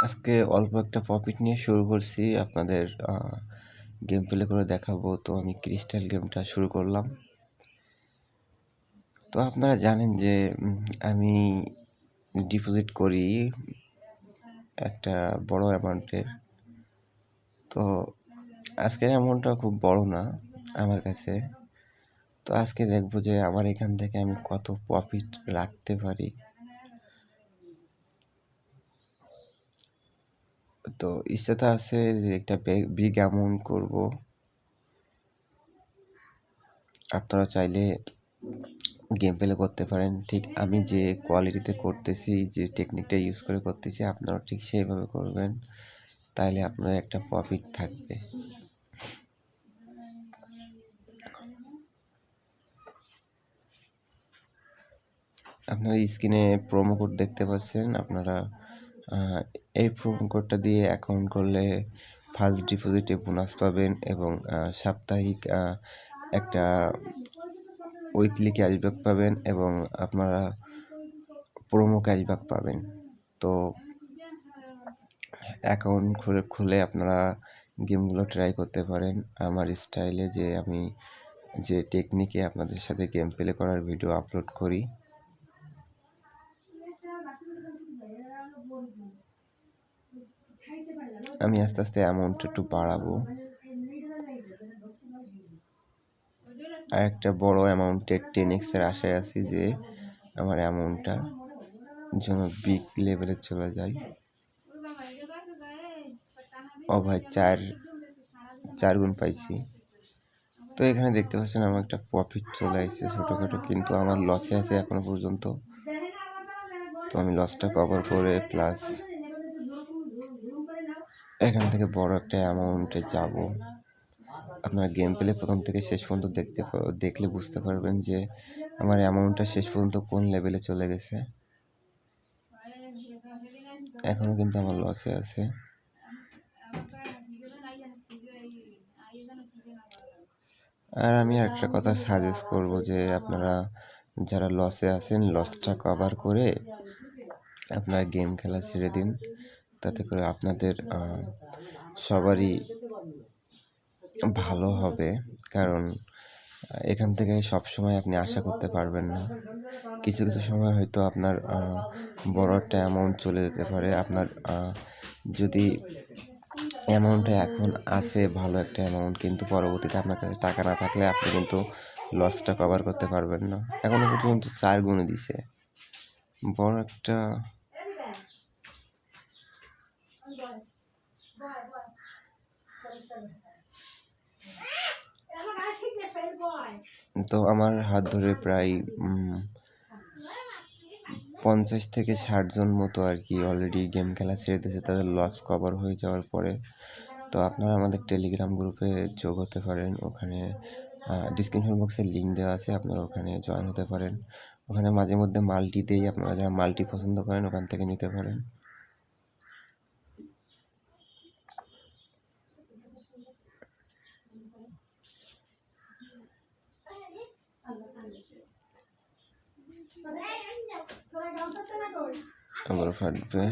আজকে অল্প একটা প্রফিট নিয়ে শুরু করছি আপনাদের গেম প্লে করে দেখাবো। তো আমি ক্রিস্টাল গেমটা শুরু করলাম। তো আপনারা জানেন যে আমি ডিপোজিট করি একটা বড় অ্যামাউন্টের। তো আজকের অ্যামাউন্টটা খুব বড় না আমার কাছে। তো আজকে দেখবো যে আমার এখান থেকে আমি কত প্রফিট রাখতে পারি। তো ইচ্ছাটা আছে যে একটা বিগ অ্যামাউন্ট করব। আপনারা চাইলে গেম প্লে করতে পারেন, ঠিক আমি যে কোয়ালিটিতে করতেছি, যে টেকনিকটা ইউজ করে করতেছি, আপনারাও ঠিক সেইভাবে করবেন, তাইলে আপনার একটা প্রফিট থাকবে। আপনারা স্ক্রিনে প্রোমো কোড দেখতে পাচ্ছেন। আপনারা এই প্রোমো কোডটা দিয়ে অ্যাকাউন্ট করলে ফার্স্ট ডিপোজিটে বোনাস পাবেন এবং সাপ্তাহিক একটা উইকলি ক্যাশব্যাক পাবেন এবং আপনারা প্রোমো ক্যাশব্যাক পাবেন। তো অ্যাকাউন্ট খুলে আপনারা গেমগুলো ট্রাই করতে পারেন আমার স্টাইলে, যে আমি যে টেকনিকে আপনাদের সাথে গেম প্লে করার ভিডিও আপলোড করি। আমি আস্তে আস্তে অ্যামাউন্ট একটু বাড়াবো, আর একটা বড় অ্যামাউন্টের 10x এর আশায় আছি যে আমার অ্যামাউন্টটা যেন বিগ লেভেলে চলে যায়। ও ভাই, চার গুণ পাইছি। তো এখানে দেখতে পাচ্ছেন আমার একটা প্রফিট চলে আসছে ছোটোখাটো, কিন্তু আমার লসে আছে এখনো পর্যন্ত। তো আমি লসটা কভার করে প্লাস এখান থেকে বড় একটা অ্যামাউন্টে যাব। আপনার গেম প্লে প্রথম থেকে শেষ পর্যন্ত দেখলে বুঝতে পারবেন যে আমার অ্যামাউন্টটা শেষ পর্যন্ত কোন লেভেলে চলে গেছে। এখনো কিন্তু আমার লসে আছে। আর আমি একটা কথা সাজেস্ট করব যে আপনারা যারা লসে আছেন, লসটা কভার করে আপনারা গেম খেলা ছেড়ে দিন। তাতে করে আপনাদের সবারই ভালো হবে, কারণ এখান থেকে সবসময় আপনি আশা করতে পারবেন না। কিছু কিছু সময় হয়তো আপনার বড় একটা অ্যামাউন্ট চলে যেতে পারে। আপনার যদি অ্যামাউন্টটা এখন আসে ভালো একটা অ্যামাউন্ট, কিন্তু পরবর্তীতে আপনার কাছে টাকা না থাকলে আপনি কিন্তু লসটা কভার করতে পারবেন না। এখনো পর্যন্ত 4 গুণে দিছে বড় একটা। তো আমার হাত ধরে প্রায় 50 থেকে 60 জন মতো আর কি অলরেডি গেম খেলা ছেড়ে দিয়েছে তাদের লস কভার হয়ে যাওয়ার পরে। তো আপনারা আমাদের টেলিগ্রাম গ্রুপে যোগ হতে পারেন। ওখানে ডিসক্রিপশন বক্সে লিঙ্ক দেওয়া আছে, আপনারা ওখানে জয়েন হতে পারেন। ওখানে মাঝে মধ্যে মাল্টি দেই, আপনারা যারা মাল্টি পছন্দ করেন ওখান থেকে নিতে পারেন। আবার ফাটবে।